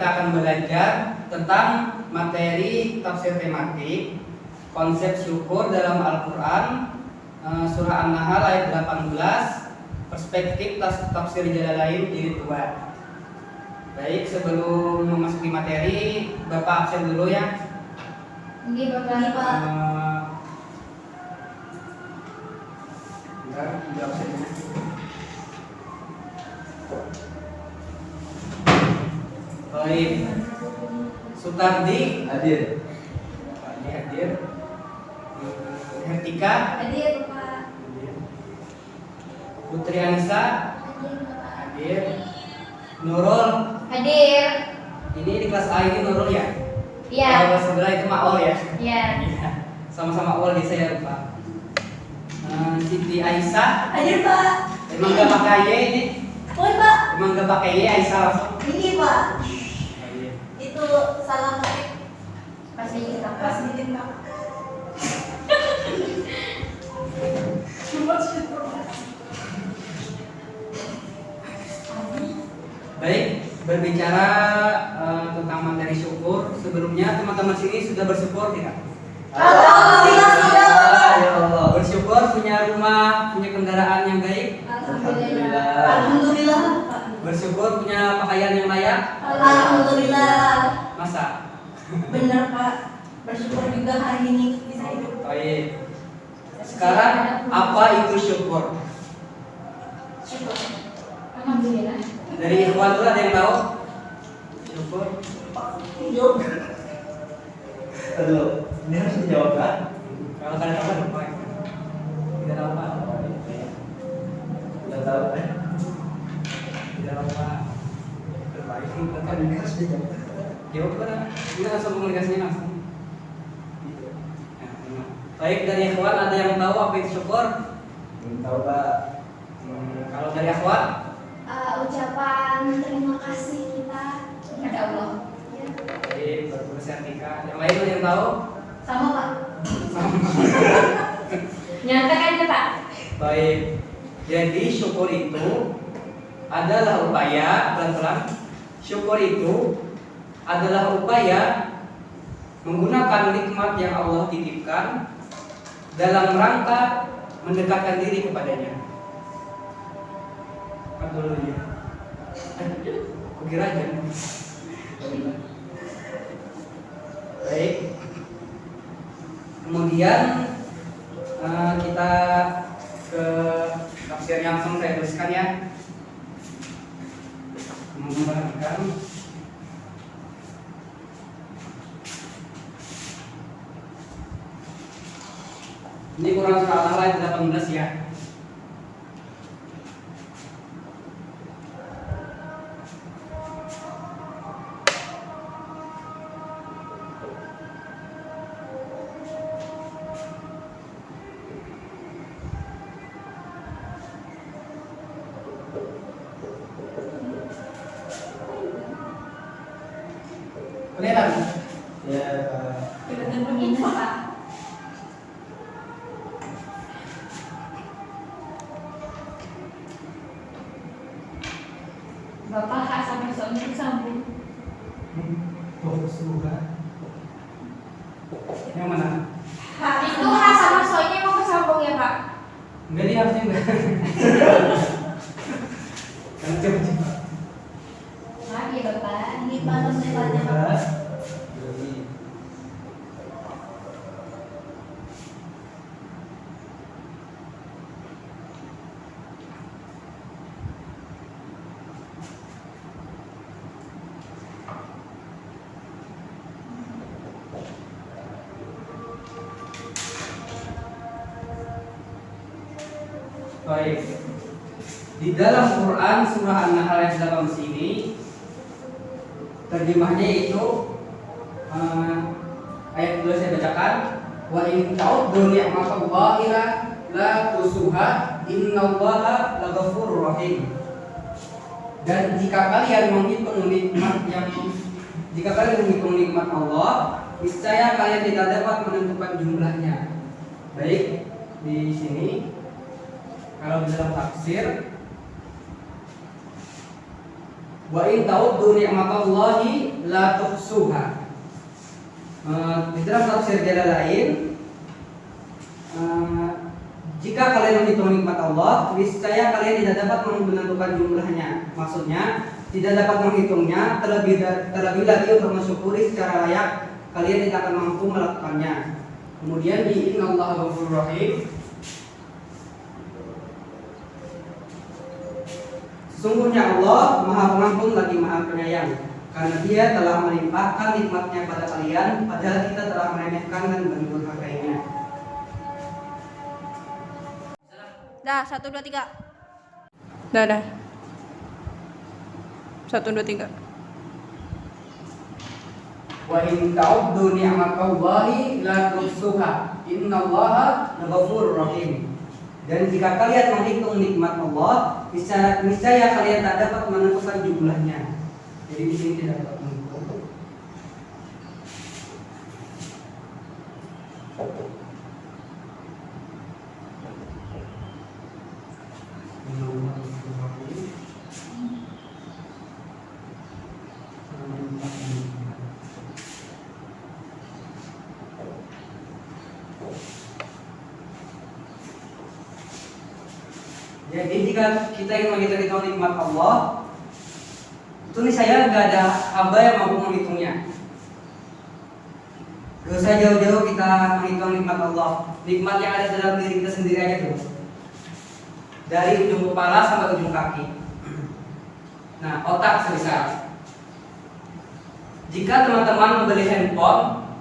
akan belajar tentang materi tafsir tematik, konsep syukur dalam Al-Quran, surah An-Nahl ayat 18, perspektif tafsir Jalalain jilid 2. Baik, sebelum memasuki materi, Bapak absen dulu ya. Ini Bapak. Bentar, di absennya. Baik, Sutardi Hadir. Pak ini hadir. Hertika Hadir Bapak. hadir. Putri Anissa Hadir Bapak. hadir. Nurul, Hadir. ini di kelas A ini Nurul ya? Iya. Kalau kelas sebelah itu Maol ya? Iya. Iya, sama-sama Maol di saya lupa. Siti Aisyah, Hadir Pak. emang gak pakai Y ini? Woi Pak. Emang gak pakai Y Aisyah langsung? Ini Pak. Oh, iya. Itu salah ketik Masih kita pas pas. bikin Pak. Cuma informasi. Baik, berbicara tentang materi syukur, sebelumnya teman-teman sini sudah bersyukur tidak? Alhamdulillah sudah. Ya Allah. Bersyukur punya rumah, punya kendaraan yang baik, Alhamdulillah. Alhamdulillah. bersyukur punya pakaian yang layak. Alhamdulillah. Masa? Benar Pak. Bersyukur juga hari ini bisa hidup. Baik. Sekarang apa itu syukur? Syukur. Alhamdulillah. Dari ikhwan dulu ada yang tahu? Syukur. Hidup. Aduh, ini harus dijawab kan? Kalau kalian tahu apa? Tidak tahu apa? Udah tahu kan? Tidak tahu apa? Terbaik. Kan ini harus dijawab. Jawab kan? Ini langsung komunikasinya langsung. Ya, benar. Baik, dari ikhwan ada yang tahu apa itu syukur? Belum tahu Pak. Kalau dari ikhwan? Ucapan terima kasih kita kepada Allah. Baik, berguru sertika. Yang lain ada yang tahu? Sama Pak. Nyatakan aja Pak. Baik. Jadi syukur itu adalah upaya, pelan-pelan. Syukur itu adalah upaya menggunakan nikmat yang Allah titipkan dalam rangka mendekatkan diri kepadanya. Apa dulu ya? Kukira aja. Baik. Kemudian kita ke tafsir yang langsung saya tuliskan ya. Memperhatikan. Ini kurang surah ayat 18 ya. Kelihatan? Ya Pak. Kelihatan begini Pak. Bapak hak sampai soalnya sambung. Fokus buka. Yang mana? Itu hak sama soalnya mau kesambung ya Pak. Enggak, dia harusnya enggak. Kan coba. Maaf ya Bapak. Ini malam lebarnya Pak. Baik. Di dalam Quran surah An-Nahl ayat 18 ini terjemahnya itu ayat 2 saya bacakan, wa in ta'uddu ni'matallahi la tusuha innallaha laghafurur rahim. Dan jika kalian menghitung nikmat Allah, niscaya kalian tidak dapat menentukan jumlahnya. Baik, di sini kalau di dalam tafsir Wa in ta'uddu ni'matallahi la tuhsuha. Di dalam tafsir Jalalain, jika kalian menghitung nikmat Allah, niscaya kalian tidak dapat menentukan jumlahnya. Maksudnya tidak dapat menghitungnya, terlebih lagi untuk mensyukuri secara layak kalian tidak akan mampu melakukannya. Kemudian di Innallaha Ghafurur Rahim, sesungguhnya Allah Maha Pengampun lagi Maha Penyayang, karena Dia telah melimpahkan nikmatnya pada kalian, padahal kita telah meremehkan dan mendurhakainya. Dah, 1, 2, 3. Dah. 1, 2, 3. Wa in ta'uddu ni'matallahi la tuhsuha. Innallaha Ghafurur Rahim. Dan jika kalian menghitung nikmat Allah, niscaya kalian tak dapat menentukan jumlahnya. Jadi di sini tidak dapat menghitung. Jadi jika kita ingin menghitung nikmat Allah, itu nih saya nggak ada hamba yang mampu menghitungnya. Gak usah jauh-jauh kita menghitung nikmat Allah. Nikmat yang ada dalam diri kita sendiri aja tuh. Dari ujung kepala sampai ujung kaki. Nah, otak sebesar. Jika teman-teman membeli handphone,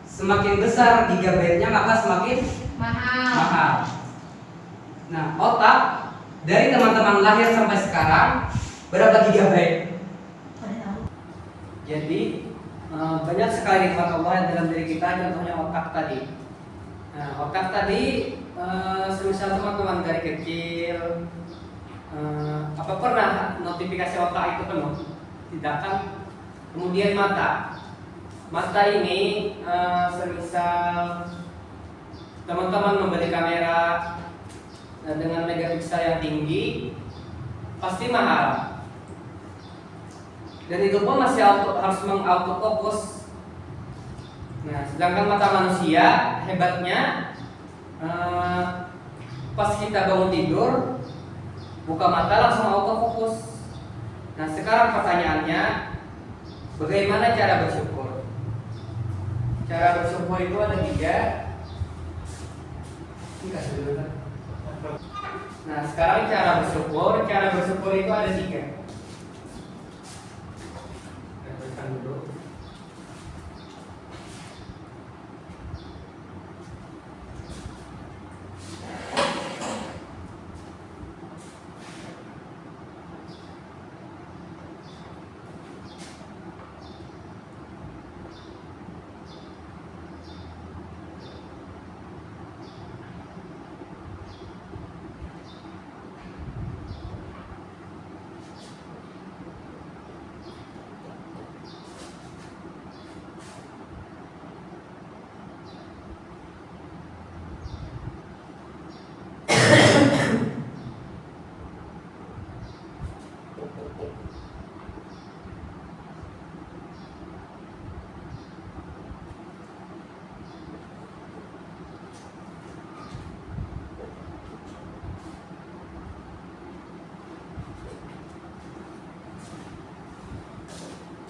semakin besar gigabyte-nya maka semakin mahal. Nah, otak dari teman-teman lahir sampai sekarang berapa gigabyte? Jadi banyak sekali nikmat Allah yang dalam diri kita, contohnya otak tadi. Nah, otak tadi semisal teman-teman dari kecil, apa pernah notifikasi otak itu penuh? Tidak kan? Kemudian mata ini semisal teman-teman membeli kamera dengan megapiksel yang tinggi, pasti mahal. Dan itu pun masih harus mengautofokus. Nah, sedangkan mata manusia hebatnya, pas kita bangun tidur, buka mata langsung autofokus. Nah, sekarang pertanyaannya, bagaimana cara bersyukur? Cara bersyukur itu ada 3. Nah, sekarang cara bersyukur itu ada 3. Dulu.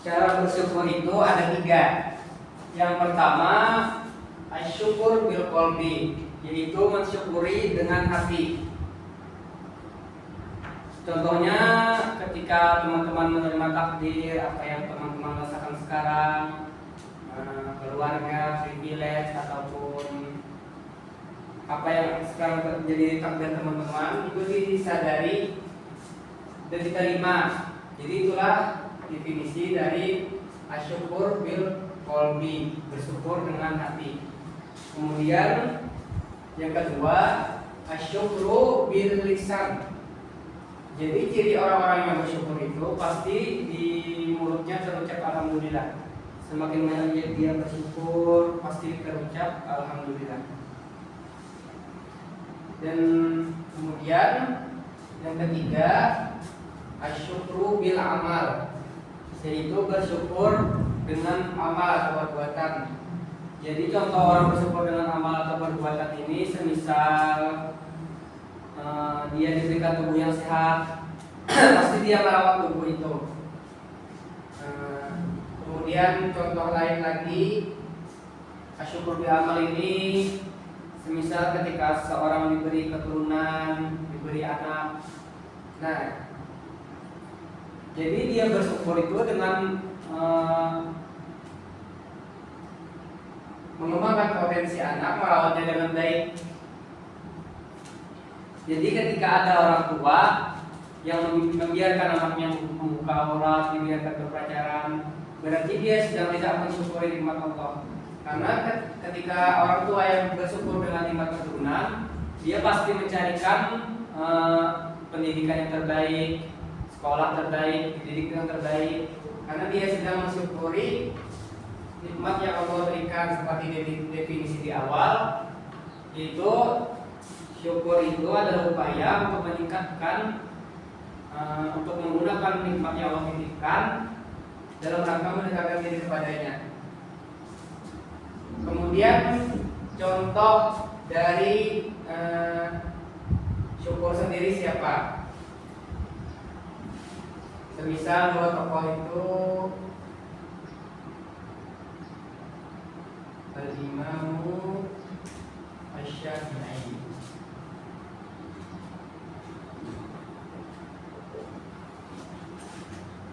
Cara bersyukur itu ada 3. Yang pertama, asyukur bil qalbi, yaitu mensyukuri dengan hati. Contohnya ketika teman-teman menerima takdir, apa yang teman-teman rasakan sekarang, keluarga, privilege, ataupun apa yang sekarang terjadi takdir teman-teman, itu disadari dan diterima. Jadi itulah definisi dari asyukur bil qalbi, bersyukur dengan hati. Kemudian yang kedua, asyukru bil lisan. Jadi ciri orang-orang yang bersyukur itu pasti di mulutnya terucap alhamdulillah. Semakin banyak dia bersyukur, pasti terucap alhamdulillah. Dan kemudian yang ketiga, asyukru bil amal, yaitu bersyukur dengan amal atau perbuatan. Jadi contoh orang bersyukur dengan amal atau perbuatan ini semisal dia diberikan tubuh yang sehat, pasti dia merawat tubuh itu. Kemudian contoh lain lagi, asyukur bil amal ini semisal ketika seorang diberi keturunan, diberi anak. Nah, jadi dia bersyukur itu dengan mengembangkan potensi anak, merawatnya dengan baik. Jadi ketika ada orang tua yang membiarkan anaknya membuka aurat, dibiarkan berpacaran, berarti dia sedang tidak mensyukuri nikmat Allah. Karena ketika orang tua yang bersyukur dengan nikmat keturunan, dia pasti mencarikan pendidikan yang terbaik, sekolah terbaik, dididik yang terbaik. Karena dia sedang mensyukuri nikmat yang Allah berikan, seperti definisi di awal, yaitu syukur itu adalah upaya untuk meningkatkan, untuk menggunakan nikmat yang Allah titipkan dalam rangka mendekatkan diri kepadanya. Kemudian contoh dari syukur sendiri siapa? Semisal dua tokoh itu Al-Imamu Asy-Syafi'i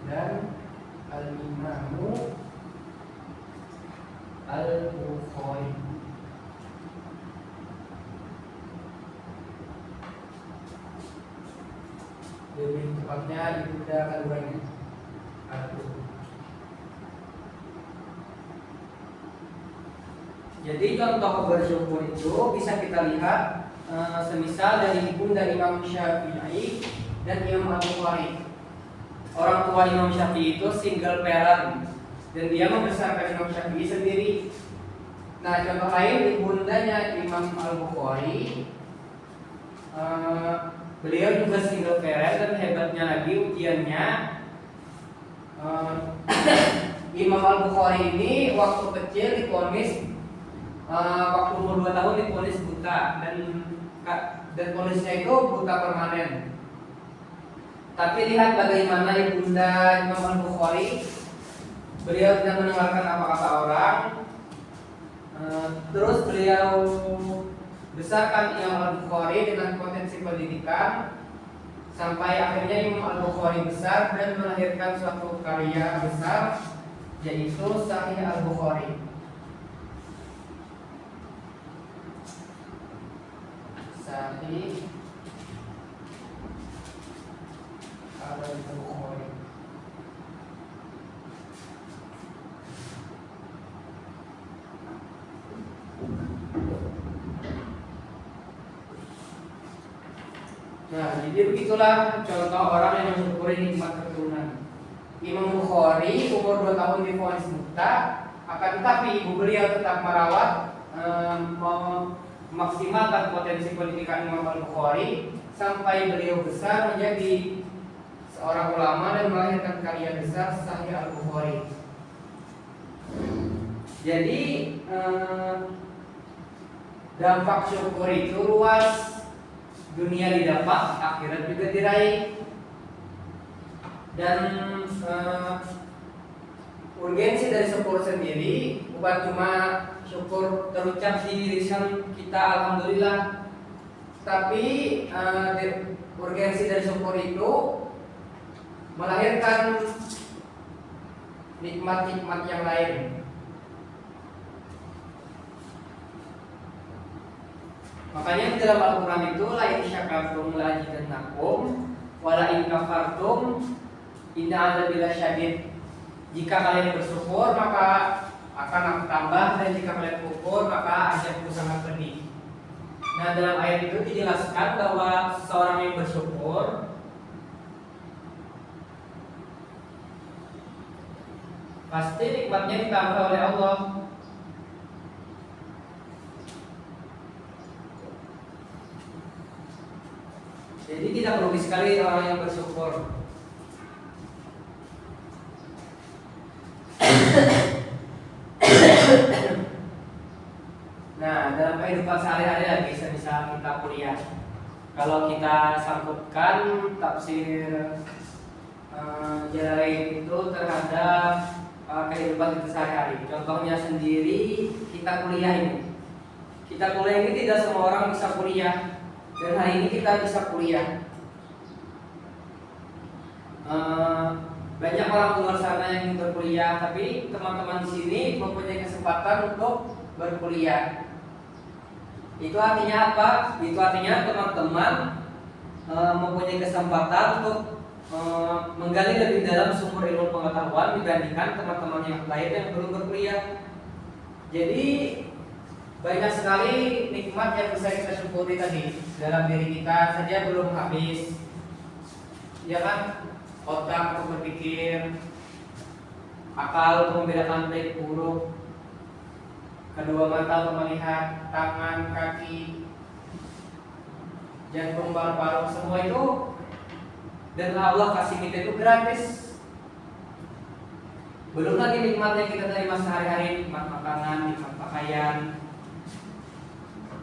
dan Al-Imamu Al-Bukhari. Lebih tepatnya ibunda kandungannya Jadi contoh bersyukur itu bisa kita lihat semisal dari ibunda Imam Syafi'i dan Imam Al-Bukhari. Orang tua Imam Syafi'i itu single parent dan dia membesarkan Imam Syafi'i sendiri. Nah, contoh lain ibundanya Imam Al-Bukhari, beliau juga single parent dan hebatnya lagi ujiannya, Imam Al-Bukhari ini waktu kecil divonis, waktu umur 2 tahun divonis buta dan vonisnya itu buta permanen. Tapi lihat bagaimana ibunda Imam Al-Bukhari, beliau tidak mendengarkan apa kata orang, terus beliau besarkan Imam Al-Bukhari dengan potensi pendidikan sampai akhirnya Imam Al-Bukhari besar dan melahirkan suatu karya besar, yaitu Sahih Al-Bukhari. Sahih Al-Bukhari. Nah, jadi begitulah contoh orang yang mensyukuri nikmat keturunan. Imam Bukhari umur 2 tahun divonis buta, akan tetapi ibu beliau tetap merawat, memaksimalkan potensi pendidikan Imam Al-Bukhari sampai beliau besar menjadi seorang ulama dan melahirkan karya besar Sahih Al-Bukhari. Jadi dampak syukur itu luas. Dunia didapat, akhirat juga diraih. Dan urgensi dari syukur sendiri bukan cuma syukur terucap di lisan kita alhamdulillah, tapi urgensi dari syukur itu melahirkan nikmat-nikmat yang lain. Makanya di dalam Al-Quran itu la in syakartum la azidannakum wa la in kafartum inna adzabi lasyadid. Jika kalian bersyukur maka akan aku tambah, dan jika kalian kufur maka azabku sangat pedih. Nah, dalam ayat itu dijelaskan bahwa seseorang yang bersyukur pasti nikmatnya ditambah oleh Allah. Jadi tidak rugi sekali orang yang bersyukur. kehidupan sehari-hari lagi semisal kita kuliah. Kalau kita sangkutkan tafsir Jalalain itu terhadap kehidupan kita sehari-hari. Contohnya sendiri kita kuliah ini. Kita kuliah ini tidak semua orang bisa kuliah. Dan hari ini kita bisa kuliah. Banyak orang luar sana yang ingin berkuliah, tapi teman-teman di sini mempunyai kesempatan untuk berkuliah. Itu artinya apa? Itu artinya teman-teman mempunyai kesempatan untuk menggali lebih dalam sumber ilmu pengetahuan dibandingkan teman-teman yang lain yang belum berkuliah. Jadi banyak sekali nikmat yang bisa kita syukuri tadi dalam diri kita saja belum habis, ya kan? Otak untuk berpikir, akal untuk membedakan baik buruk, kedua mata untuk melihat, tangan, kaki, jantung, paru-paru, semua itu dan Allah kasih kita itu gratis. Belum lagi nikmat yang kita terima sehari-hari, nikmat makanan, nikmat pakaian.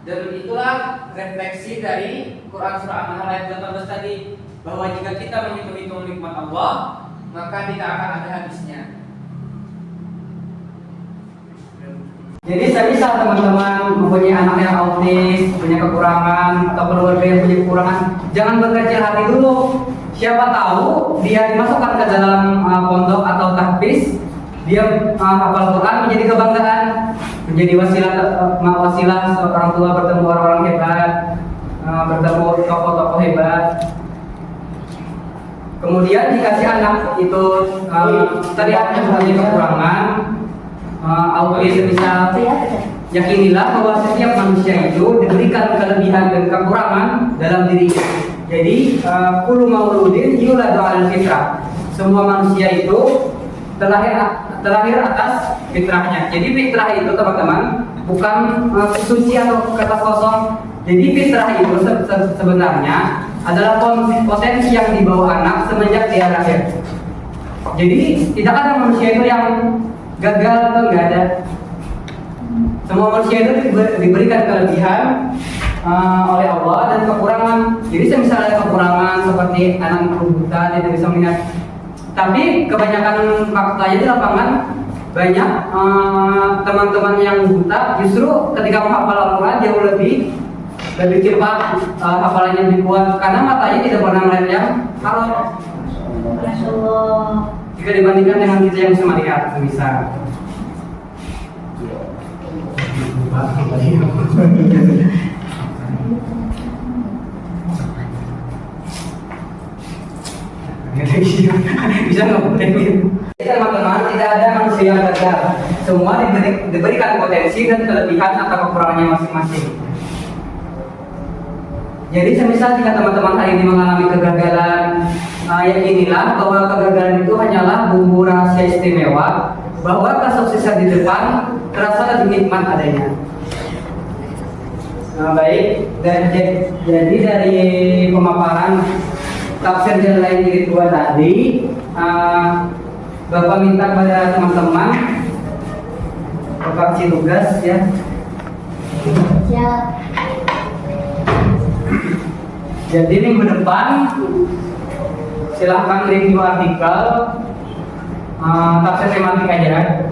Dan itulah refleksi dari Quran surah An-Nahl ayat 18 tadi, bahwa jika kita menghitung-hitung nikmat Allah, maka tidak akan ada habisnya. Jadi semisal teman-teman mempunyai anak yang autis, punya kekurangan, atau keluarga yang punya kekurangan, jangan berkecil hati dulu. Siapa tahu dia dimasukkan ke dalam pondok atau tahfiz, dia hafal Quran menjadi kebanggaan, menjadi wasilah seorang tua bertemu orang-orang hebat, bertemu tokoh-tokoh hebat. Kemudian dikasih anak itu terlihat mempunyai kekurangan, autis misal, yakinilah bahwa setiap manusia itu diberikan kelebihan dan kekurangan dalam dirinya. Jadi kullu mauludin yuladu 'alal fitrah. Semua manusia itu terlahir atas fitrahnya. Jadi fitrah itu teman-teman bukan suci atau kata kosong. Jadi fitrah itu sebenarnya adalah potensi yang dibawa anak semenjak dia lahir. Jadi tidak ada manusia itu yang gagal atau enggak ada. Semua manusia itu diberikan kelebihan oleh Allah dan kekurangan. Jadi semisal ada kekurangan seperti anak buta tidak bisa melihat, tapi kebanyakan faktanya di lapangan banyak teman-teman yang buta justru ketika menghafal Al-Quran jauh lebih cepat, hafalannya lebih kuat karena matanya tidak pernah melihat yang haram. Jika dibandingkan dengan kita yang bisa melihat, misal. Bisa nggak boleh? Teman-teman, tidak ada manusia yang gagal. Semua diberikan potensi dan kelebihan atau kekurangannya masing-masing. Jadi semisal jika teman-teman hari ini mengalami kegagalan, yakinilah bahwa kegagalan itu hanyalah bumbu rahasia istimewa, bahwa kesuksesan di depan terasa lebih nikmat adanya. Baik, dan jadi dari pemaparan tafsir Jalalain jilid 2 tadi, Bapak minta kepada teman-teman Bapak kasih tugas ya. Jadi minggu depan silahkan review artikel tafsir tematik aja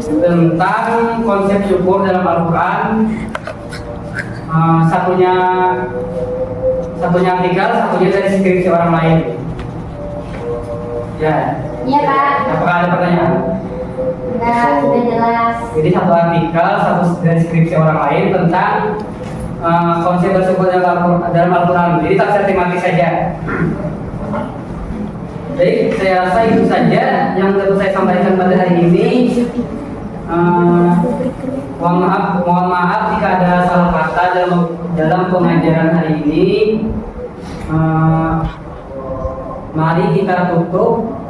tentang konsep syukur dalam Al-Quran. Satunya artikel, satunya dari skripsi orang lain. Ya. Iya Pak. Apakah ada pertanyaan? Nah, sudah jelas. Jadi satu artikel, satu dari skripsi orang lain tentang konsep bersyukur dalam Al-Quran. Jadi tafsir tematik saja. Baik, saya rasa itu saja yang dapat saya sampaikan pada hari ini. Mohon maaf jika ada salah kata dalam pengajaran hari ini. Mari kita tutup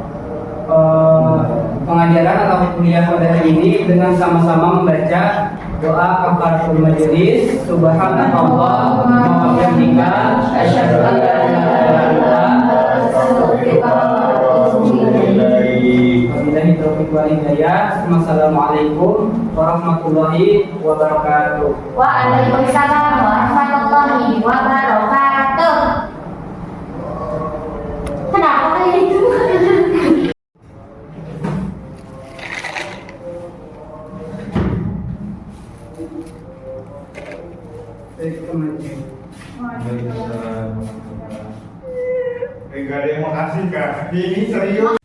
pengajaran atau kuliah pada hari ini dengan sama-sama membaca doa kafaratul majelis. Subhanallah wa bihamdika asyhadu an la ilaha illa anta astaghfiruka wa atubu ilaik. Wabillahi taufiq wal hidayah. Wassalamualaikum warahmatullahi wabarakatuh. Waalaikumsalam warahmatullahi wabarakatuh. Kenapa kayak gitu? Enggak ada yang mau kasih kak. Ini serius.